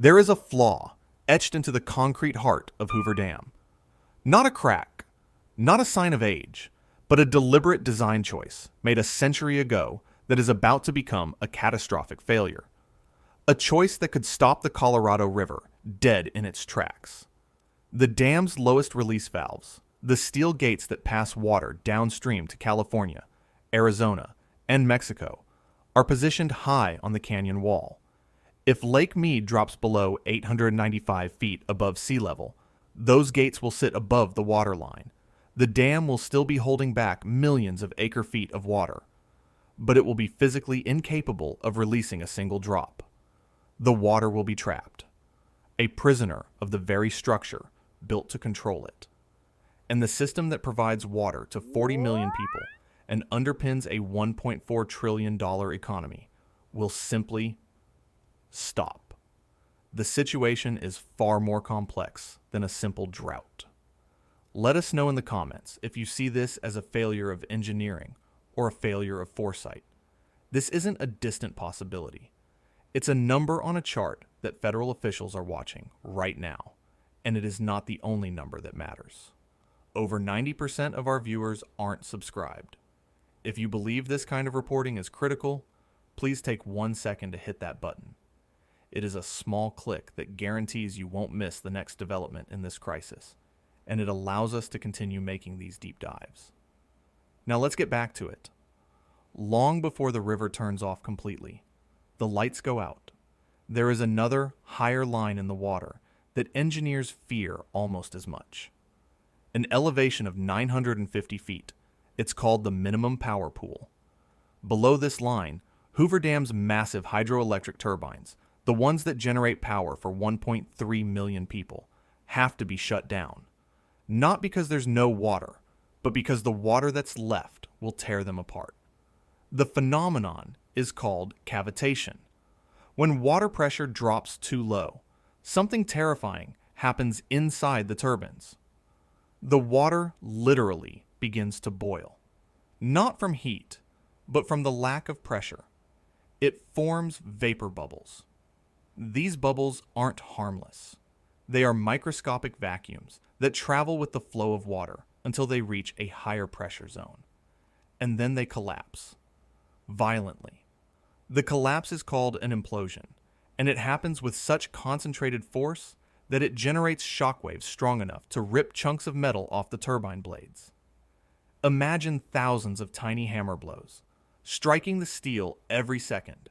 There is a flaw etched into the concrete heart of Hoover Dam. Not a crack, not a sign of age, but a deliberate design choice made a century ago that is about to become a catastrophic failure. A choice that could stop the Colorado River dead in its tracks. The dam's lowest release valves, the steel gates that pass water downstream to California, Arizona, and Mexico, are positioned high on the canyon wall. If Lake Mead drops below 895 feet above sea level, those gates will sit above the water line. The dam will still be holding back millions of acre-feet of water, but it will be physically incapable of releasing a single drop. The water will be trapped, a prisoner of the very structure built to control it. And the system that provides water to 40 million people and underpins a $1.4 trillion economy will simply stop. The situation is far more complex than a simple drought. Let us know in the comments if you see this as a failure of engineering or a failure of foresight. This isn't a distant possibility. It's a number on a chart that federal officials are watching right now, and it is not the only number that matters. Over 90% of our viewers aren't subscribed. If you believe this kind of reporting is critical, please take 1 second to hit that button. It is a small click that guarantees you won't miss the next development in this crisis, and it allows us to continue making these deep dives. Now let's get back to it. Long before the river turns off completely, the lights go out. There is another, higher line in the water that engineers fear almost as much. An elevation of 950 feet, it's called the minimum power pool. Below this line, Hoover Dam's massive hydroelectric turbines, the ones that generate power for 1.3 million people, have to be shut down. Not because there's no water, but because the water that's left will tear them apart. The phenomenon is called cavitation. When water pressure drops too low, something terrifying happens inside the turbines. The water literally begins to boil. Not from heat, but from the lack of pressure. It forms vapor bubbles. These bubbles aren't harmless. They are microscopic vacuums that travel with the flow of water until they reach a higher pressure zone. And then they collapse. Violently. The collapse is called an implosion, and it happens with such concentrated force that it generates shockwaves strong enough to rip chunks of metal off the turbine blades. Imagine thousands of tiny hammer blows, striking the steel every second.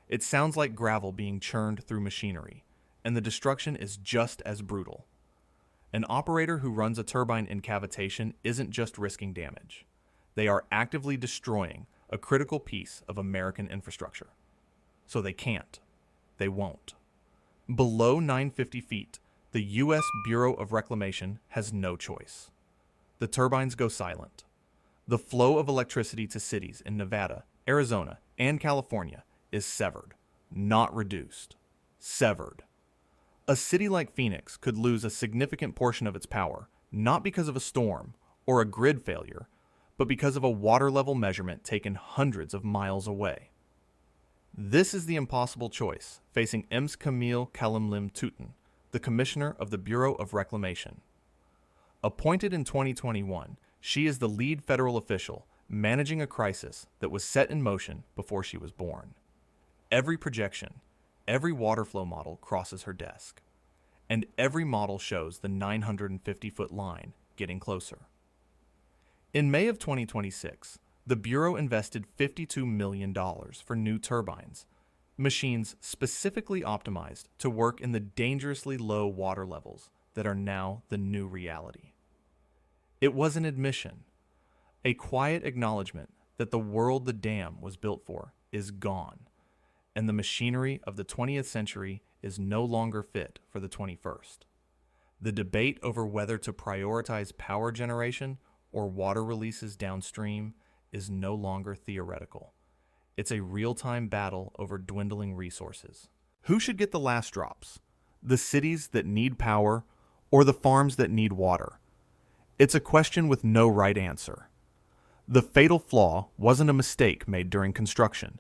It sounds like gravel being churned through machinery, and the destruction is just as brutal. An operator who runs a turbine in cavitation isn't just risking damage. They are actively destroying a critical piece of American infrastructure. So they can't. They won't. Below 950 feet, the U.S. Bureau of Reclamation has no choice. The turbines go silent. The flow of electricity to cities in Nevada, Arizona, and California is severed, not reduced. Severed. A city like Phoenix could lose a significant portion of its power, not because of a storm or a grid failure, but because of a water level measurement taken hundreds of miles away. This is the impossible choice facing Ms. Camille Kalimlim Tutin, the Commissioner of the Bureau of Reclamation. Appointed in 2021, she is the lead federal official managing a crisis that was set in motion before she was born. Every projection, every water flow model crosses her desk, and every model shows the 950-foot line getting closer. In May of 2026, the Bureau invested $52 million for new turbines, machines specifically optimized to work in the dangerously low water levels that are now the new reality. It was an admission, a quiet acknowledgement that the world the dam was built for is gone, and the machinery of the 20th century is no longer fit for the 21st. The debate over whether to prioritize power generation or water releases downstream is no longer theoretical. It's a real-time battle over dwindling resources. Who should get the last drops? The cities that need power or the farms that need water? It's a question with no right answer. The fatal flaw wasn't a mistake made during construction.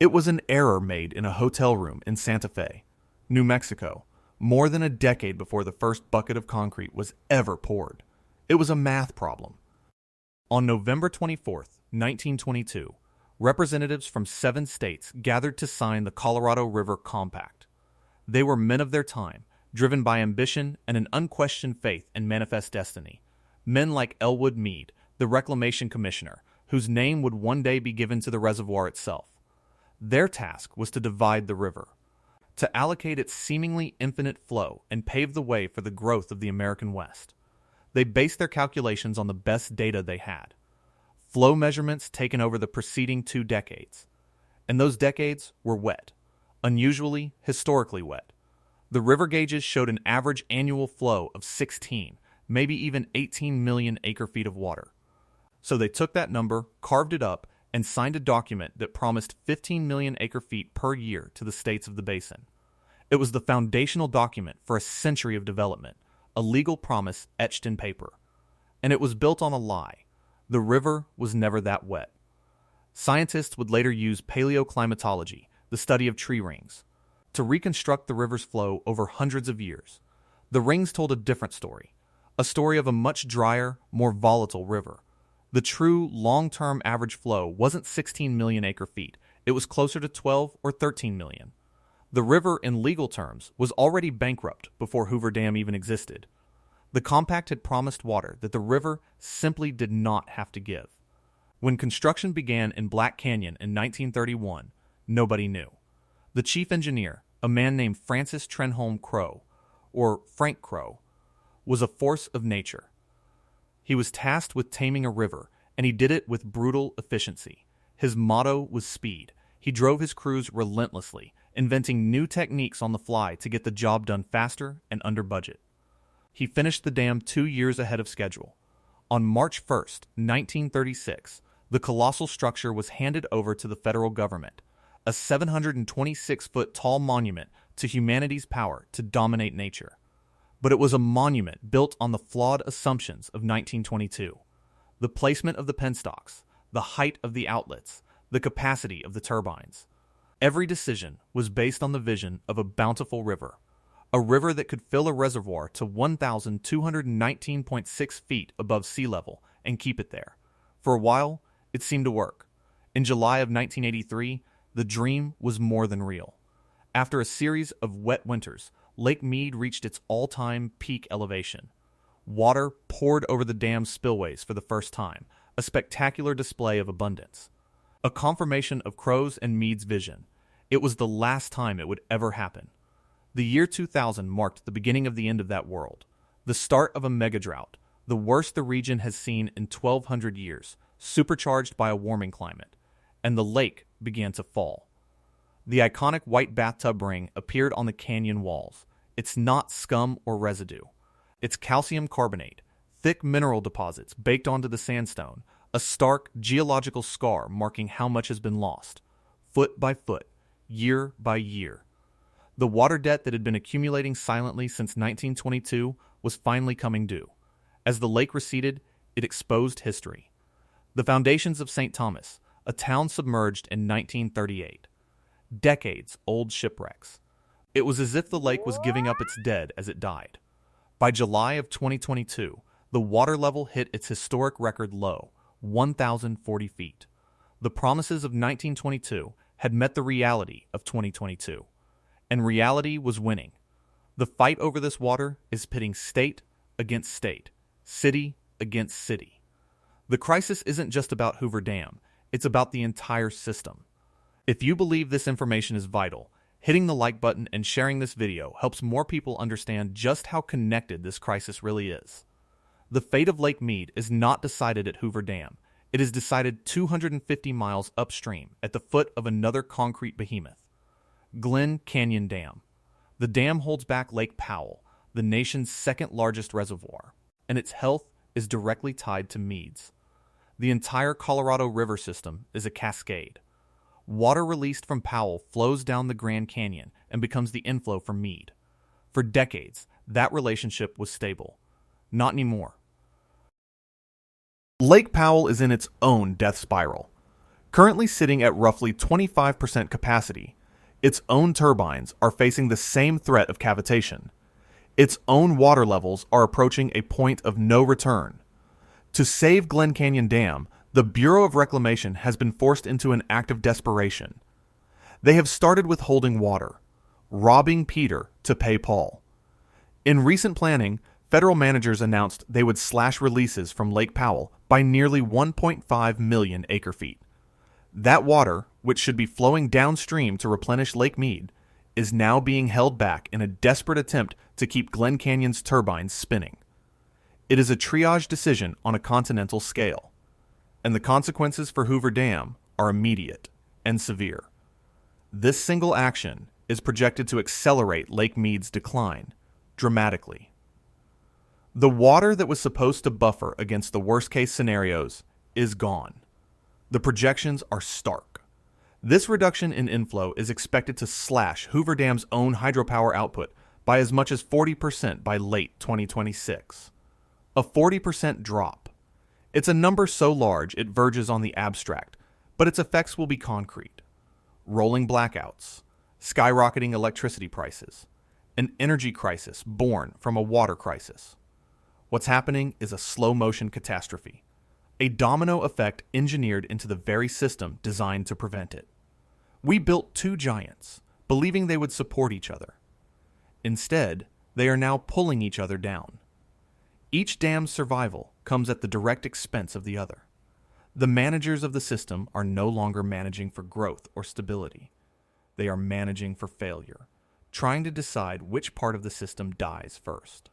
It was an error made in a hotel room in Santa Fe, New Mexico, more than a decade before the first bucket of concrete was ever poured. It was a math problem. On November 24, 1922, representatives from 7 states gathered to sign the Colorado River Compact. They were men of their time, driven by ambition and an unquestioned faith in manifest destiny. Men like Elwood Mead, the reclamation commissioner, whose name would one day be given to the reservoir itself. Their task was to divide the river, to allocate its seemingly infinite flow and pave the way for the growth of the American West. They based their calculations on the best data they had, flow measurements taken over the preceding 2 decades. And those decades were wet, unusually, historically wet. The river gauges showed an average annual flow of 16, maybe even 18 million acre-feet of water. So they took that number, carved it up, and signed a document that promised 15 million acre-feet per year to the states of the basin. It was the foundational document for a century of development, a legal promise etched in paper. And it was built on a lie. The river was never that wet. Scientists would later use paleoclimatology, the study of tree rings, to reconstruct the river's flow over hundreds of years. The rings told a different story, a story of a much drier, more volatile river. The true long-term average flow wasn't 16 million acre-feet. It was closer to 12 or 13 million. The river, in legal terms, was already bankrupt before Hoover Dam even existed. The compact had promised water that the river simply did not have to give. When construction began in Black Canyon in 1931, nobody knew. The chief engineer, a man named Francis Trenholm Crowe, or Frank Crowe, was a force of nature. He was tasked with taming a river, and he did it with brutal efficiency. His motto was speed. He drove his crews relentlessly, inventing new techniques on the fly to get the job done faster and under budget. He finished the dam 2 years ahead of schedule. On March 1st, 1936, the colossal structure was handed over to the federal government, a 726-foot tall monument to humanity's power to dominate nature. But it was a monument built on the flawed assumptions of 1922. The placement of the penstocks, the height of the outlets, the capacity of the turbines. Every decision was based on the vision of a bountiful river, a river that could fill a reservoir to 1,219.6 feet above sea level and keep it there. For a while, it seemed to work. In July of 1983, the dream was more than real. After a series of wet winters, Lake Mead reached its all-time peak elevation. Water poured over the dam's spillways for the first time, a spectacular display of abundance. A confirmation of Crowe's and Mead's vision. It was the last time it would ever happen. The year 2000 marked the beginning of the end of that world, the start of a megadrought, the worst the region has seen in 1,200 years, supercharged by a warming climate, and the lake began to fall. The iconic white bathtub ring appeared on the canyon walls. It's not scum or residue. It's calcium carbonate, thick mineral deposits baked onto the sandstone, a stark geological scar marking how much has been lost, foot by foot, year by year. The water debt that had been accumulating silently since 1922 was finally coming due. As the lake receded, it exposed history. The foundations of St. Thomas, a town submerged in 1938. Decades-old shipwrecks. It was as if the lake was giving up its dead as it died. By July of 2022, the water level hit its historic record low, 1,040 feet. The promises of 1922 had met the reality of 2022, and reality was winning. The fight over this water is pitting state against state, city against city. The crisis isn't just about Hoover Dam, it's about the entire system. If you believe this information is vital, hitting the like button and sharing this video helps more people understand just how connected this crisis really is. The fate of Lake Mead is not decided at Hoover Dam. It is decided 250 miles upstream at the foot of another concrete behemoth, Glen Canyon Dam. The dam holds back Lake Powell, the nation's second largest reservoir, and its health is directly tied to Mead's. The entire Colorado River system is a cascade. Water released from Powell flows down the Grand Canyon and becomes the inflow for Mead. For decades, that relationship was stable. Not anymore. Lake Powell is in its own death spiral. Currently sitting at roughly 25% capacity, Its own turbines are facing the same threat of cavitation. Its own water levels are approaching a point of no return. To save Glen Canyon Dam, the Bureau of Reclamation has been forced into an act of desperation. They have started withholding water, robbing Peter to pay Paul. In recent planning, federal managers announced they would slash releases from Lake Powell by nearly 1.5 million acre-feet. That water, which should be flowing downstream to replenish Lake Mead, is now being held back in a desperate attempt to keep Glen Canyon's turbines spinning. It is a triage decision on a continental scale, and the consequences for Hoover Dam are immediate and severe. This single action is projected to accelerate Lake Mead's decline dramatically. The water that was supposed to buffer against the worst-case scenarios is gone. The projections are stark. This reduction in inflow is expected to slash Hoover Dam's own hydropower output by as much as 40% by late 2026. A 40% drop. It's a number so large it verges on the abstract, but its effects will be concrete. Rolling blackouts, skyrocketing electricity prices, an energy crisis born from a water crisis. What's happening is a slow-motion catastrophe, a domino effect engineered into the very system designed to prevent it. We built two giants, believing they would support each other. Instead, they are now pulling each other down. Each dam's survival comes at the direct expense of the other. The managers of the system are no longer managing for growth or stability. They are managing for failure, trying to decide which part of the system dies first.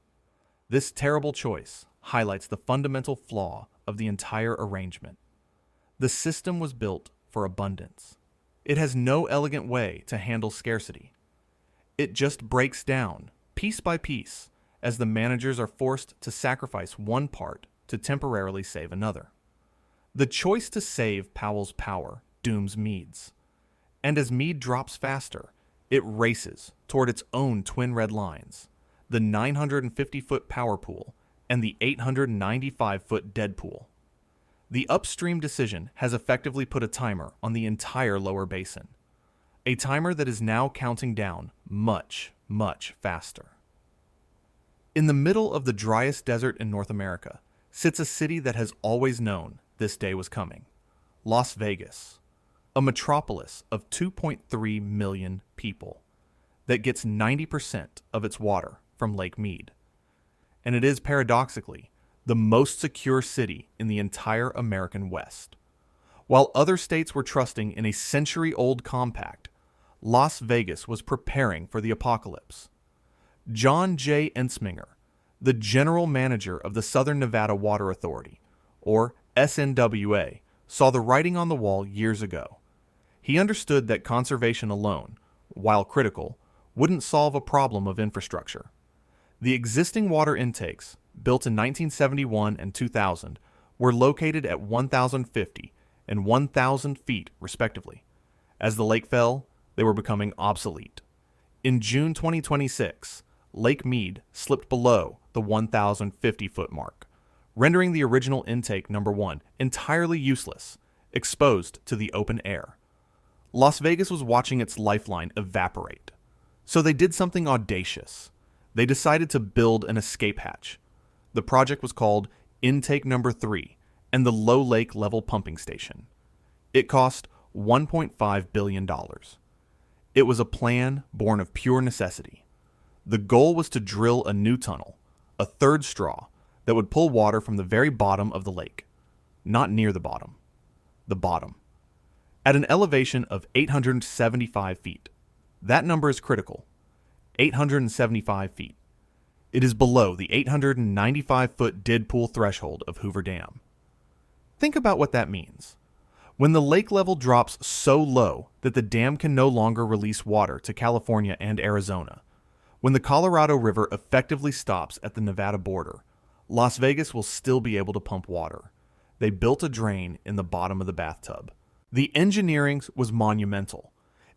This terrible choice highlights the fundamental flaw of the entire arrangement. The system was built for abundance. It has no elegant way to handle scarcity. It just breaks down, piece by piece, as the managers are forced to sacrifice one part to temporarily save another. The choice to save Powell's power dooms Mead's. And as Mead drops faster, it races toward its own twin red lines, the 950-foot power pool and the 895-foot dead pool. The upstream decision has effectively put a timer on the entire lower basin, a timer that is now counting down much, much faster. In the middle of the driest desert in North America sits a city that has always known this day was coming, Las Vegas, a metropolis of 2.3 million people that gets 90% of its water from Lake Mead. And it is, paradoxically, the most secure city in the entire American West. While other states were trusting in a century-old compact, Las Vegas was preparing for the apocalypse. John J. Ensminger, the general manager of the Southern Nevada Water Authority, or SNWA, saw the writing on the wall years ago. He understood that conservation alone, while critical, wouldn't solve a problem of infrastructure. The existing water intakes, built in 1971 and 2000, were located at 1,050 and 1,000 feet, respectively. As the lake fell, they were becoming obsolete. In June 2026, Lake Mead slipped below the 1,050-foot mark, rendering the original intake number 1 entirely useless, exposed to the open air. Las Vegas was watching its lifeline evaporate. So they did something audacious. They decided to build an escape hatch. The project was called Intake Number 3 and the Low Lake Level Pumping Station. It cost $1.5 billion. It was a plan born of pure necessity. The goal was to drill a new tunnel, a third straw, that would pull water from the very bottom of the lake. Not near the bottom. The bottom. At an elevation of 875 feet. That number is critical. 875 feet. It is below the 895-foot dead pool threshold of Hoover Dam. Think about what that means. When the lake level drops so low that the dam can no longer release water to California and Arizona, when the Colorado River effectively stops at the Nevada border, Las Vegas will still be able to pump water. They built a drain in the bottom of the bathtub. The engineering was monumental.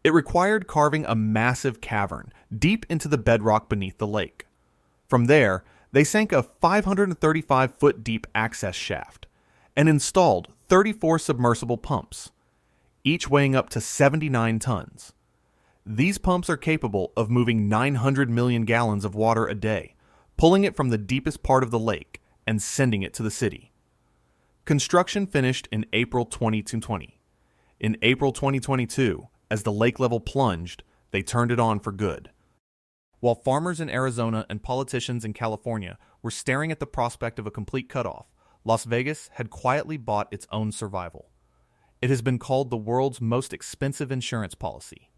It required carving a massive cavern deep into the bedrock beneath the lake. From there, they sank a 535-foot deep access shaft and installed 34 submersible pumps, each weighing up to 79 tons. These pumps are capable of moving 900 million gallons of water a day, pulling it from the deepest part of the lake and sending it to the city. Construction finished in April 2020. In April 2022, as the lake level plunged, they turned it on for good. While farmers in Arizona and politicians in California were staring at the prospect of a complete cutoff, Las Vegas had quietly bought its own survival. It has been called the world's most expensive insurance policy.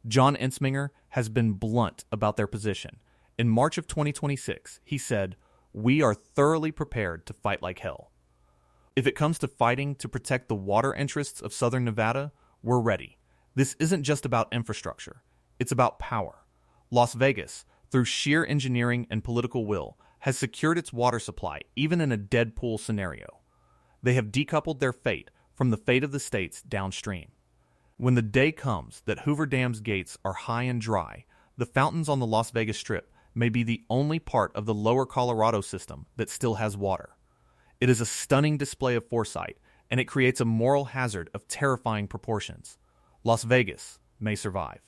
John Ensminger has been blunt about their position. In March of 2026, he said, "We are thoroughly prepared to fight like hell. If it comes to fighting to protect the water interests of Southern Nevada, we're ready. This isn't just about infrastructure. It's about power." Las Vegas, through sheer engineering and political will, has secured its water supply even in a dead pool scenario. They have decoupled their fate from the fate of the states downstream. When the day comes that Hoover Dam's gates are high and dry, the fountains on the Las Vegas Strip may be the only part of the lower Colorado system that still has water. It is a stunning display of foresight, and it creates a moral hazard of terrifying proportions. Las Vegas may survive.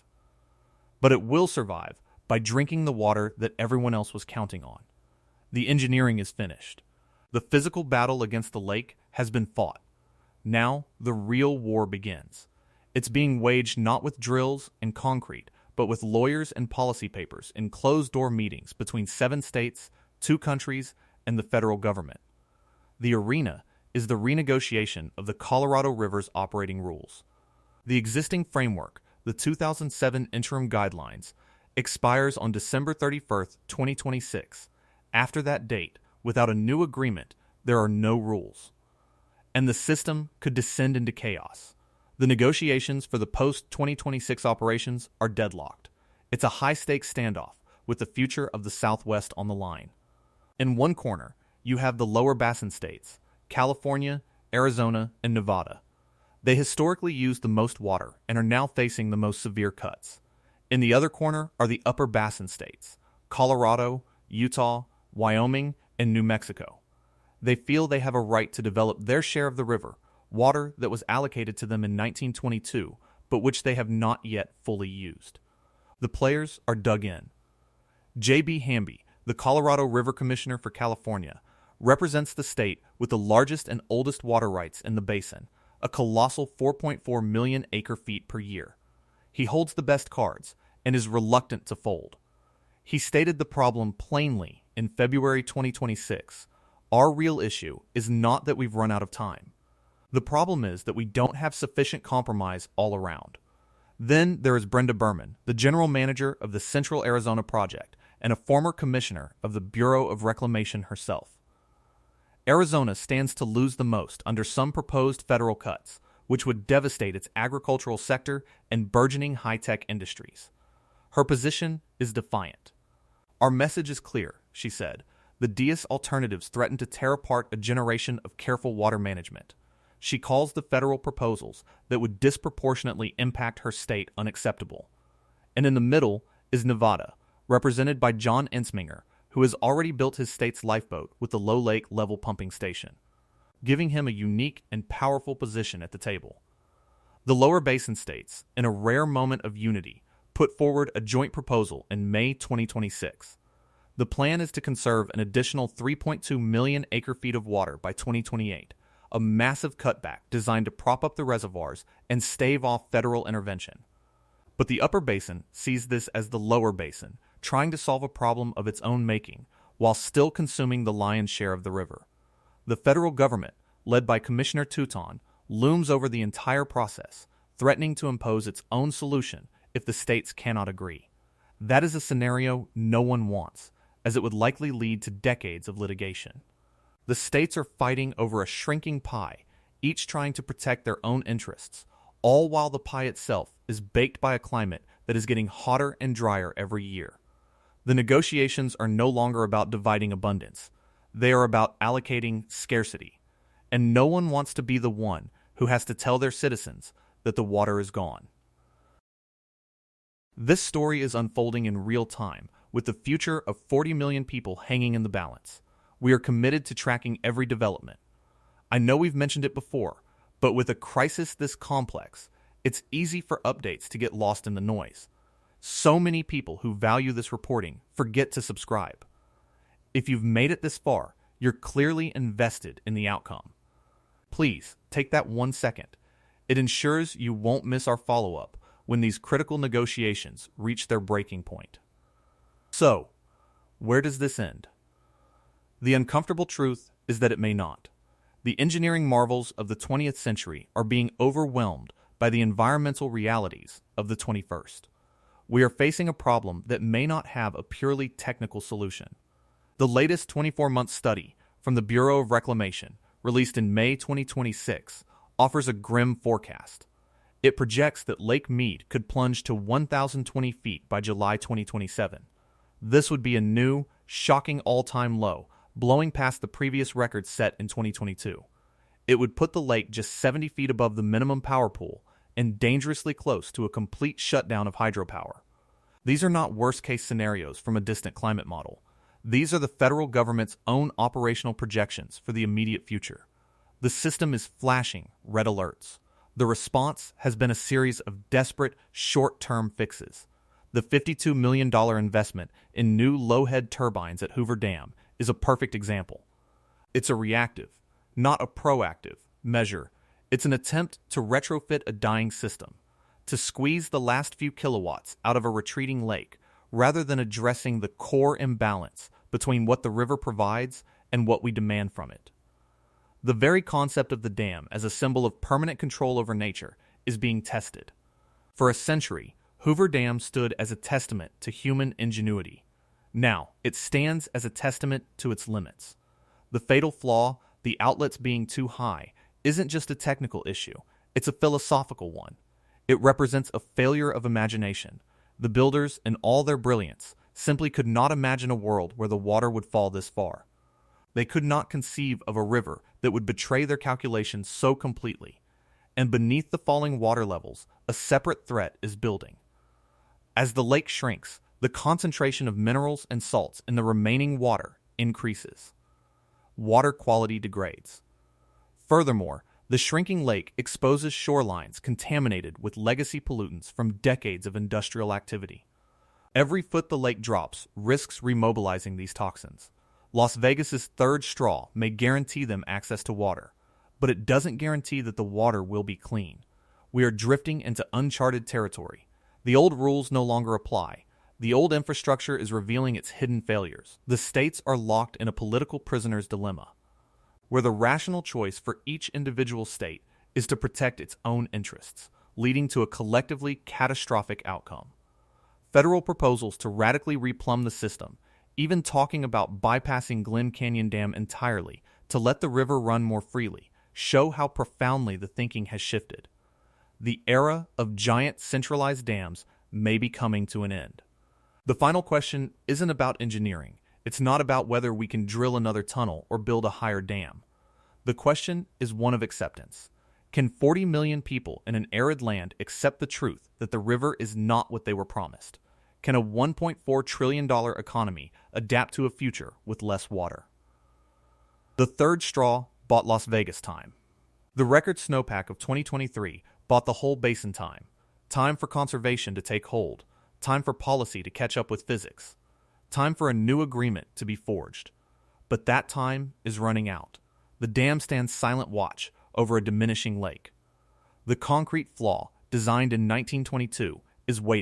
But it will survive by drinking the water that everyone else was counting on. The engineering is finished. The physical battle against the lake has been fought. Now the real war begins. It's being waged not with drills and concrete, but with lawyers and policy papers in closed-door meetings between 7 states, 2 countries, and the federal government. The arena is the renegotiation of the Colorado River's operating rules. The existing framework, the 2007 Interim Guidelines, expires on December 31st, 2026. After that date, without a new agreement, there are no rules. And the system could descend into chaos. The negotiations for the post-2026 operations are deadlocked. It's a high-stakes standoff with the future of the Southwest on the line. In one corner, you have the lower basin states, California, Arizona, and Nevada. They historically used the most water and are now facing the most severe cuts. In the other corner are the upper basin states, Colorado, Utah, Wyoming, and New Mexico. They feel they have a right to develop their share of the river, water that was allocated to them in 1922, but which they have not yet fully used. The players are dug in. J.B. Hamby, the Colorado River Commissioner for California, represents the state with the largest and oldest water rights in the basin, a colossal 4.4 million acre-feet per year. He holds the best cards and is reluctant to fold. He stated the problem plainly in February 2026. Our real issue is not that we've run out of time. The problem is that we don't have sufficient compromise all around. Then there is Brenda Berman, the general manager of the Central Arizona Project and a former commissioner of the Bureau of Reclamation herself. Arizona stands to lose the most under some proposed federal cuts, which would devastate its agricultural sector and burgeoning high-tech industries. Her position is defiant. "Our message is clear," she said. "The DS alternatives threaten to tear apart a generation of careful water management." She calls the federal proposals that would disproportionately impact her state unacceptable. And in the middle is Nevada, represented by John Ensminger, who has already built his state's lifeboat with the Low Lake level pumping station, giving him a unique and powerful position at the table. The lower basin states, in a rare moment of unity, put forward a joint proposal in May 2026. The plan is to conserve an additional 3.2 million acre-feet of water by 2028, a massive cutback designed to prop up the reservoirs and stave off federal intervention. But the upper basin sees this as the lower basin, trying to solve a problem of its own making, while still consuming the lion's share of the river. The federal government, led by Commissioner Touton, looms over the entire process, threatening to impose its own solution if the states cannot agree. That is a scenario no one wants, as it would likely lead to decades of litigation. The states are fighting over a shrinking pie, each trying to protect their own interests, all while the pie itself is baked by a climate that is getting hotter and drier every year. The negotiations are no longer about dividing abundance. They are about allocating scarcity. And no one wants to be the one who has to tell their citizens that the water is gone. This story is unfolding in real time, with the future of 40 million people hanging in the balance. We are committed to tracking every development. I know we've mentioned it before, but with a crisis this complex, it's easy for updates to get lost in the noise. So many people who value this reporting forget to subscribe. If you've made it this far, you're clearly invested in the outcome. Please take that 1 second. It ensures you won't miss our follow-up when these critical negotiations reach their breaking point. So, where does this end? The uncomfortable truth is that it may not. The engineering marvels of the 20th century are being overwhelmed by the environmental realities of the 21st. We are facing a problem that may not have a purely technical solution. The latest 24-month study from the Bureau of Reclamation, released in May 2026, offers a grim forecast. It projects that Lake Mead could plunge to 1,020 feet by July 2027. This would be a new, shocking all-time low, blowing past the previous record set in 2022. It would put the lake just 70 feet above the minimum power pool and dangerously close to a complete shutdown of hydropower. These are not worst-case scenarios from a distant climate model. These are the federal government's own operational projections for the immediate future. The system is flashing red alerts. The response has been a series of desperate, short-term fixes. The $52 million investment in new low-head turbines at Hoover Dam is a perfect example. It's a reactive, not a proactive, measure. It's an attempt to retrofit a dying system, to squeeze the last few kilowatts out of a retreating lake, rather than addressing the core imbalance between what the river provides and what we demand from it. The very concept of the dam as a symbol of permanent control over nature is being tested. For a century, Hoover Dam stood as a testament to human ingenuity. Now, it stands as a testament to its limits. The fatal flaw, the outlets being too high, isn't just a technical issue, it's a philosophical one. It represents a failure of imagination. The builders, in all their brilliance, simply could not imagine a world where the water would fall this far. They could not conceive of a river that would betray their calculations so completely. And beneath the falling water levels, a separate threat is building. As the lake shrinks, the concentration of minerals and salts in the remaining water increases. Water quality degrades. Furthermore, the shrinking lake exposes shorelines contaminated with legacy pollutants from decades of industrial activity. Every foot the lake drops risks remobilizing these toxins. Las Vegas's third straw may guarantee them access to water, but it doesn't guarantee that the water will be clean. We are drifting into uncharted territory. The old rules no longer apply. The old infrastructure is revealing its hidden failures. The states are locked in a political prisoner's dilemma, where the rational choice for each individual state is to protect its own interests, leading to a collectively catastrophic outcome. Federal proposals to radically replumb the system, even talking about bypassing Glen Canyon Dam entirely to let the river run more freely, show how profoundly the thinking has shifted. The era of giant centralized dams may be coming to an end. The final question isn't about engineering. It's not about whether we can drill another tunnel or build a higher dam. The question is one of acceptance. Can 40 million people in an arid land accept the truth that the river is not what they were promised? Can a $1.4 trillion economy adapt to a future with less water? The third straw bought Las Vegas time. The record snowpack of 2023 bought the whole basin time. Time for conservation to take hold. Time for policy to catch up with physics. Time for a new agreement to be forged. But that time is running out. The dam stands silent watch over a diminishing lake. The concrete flaw, designed in 1922, is waiting.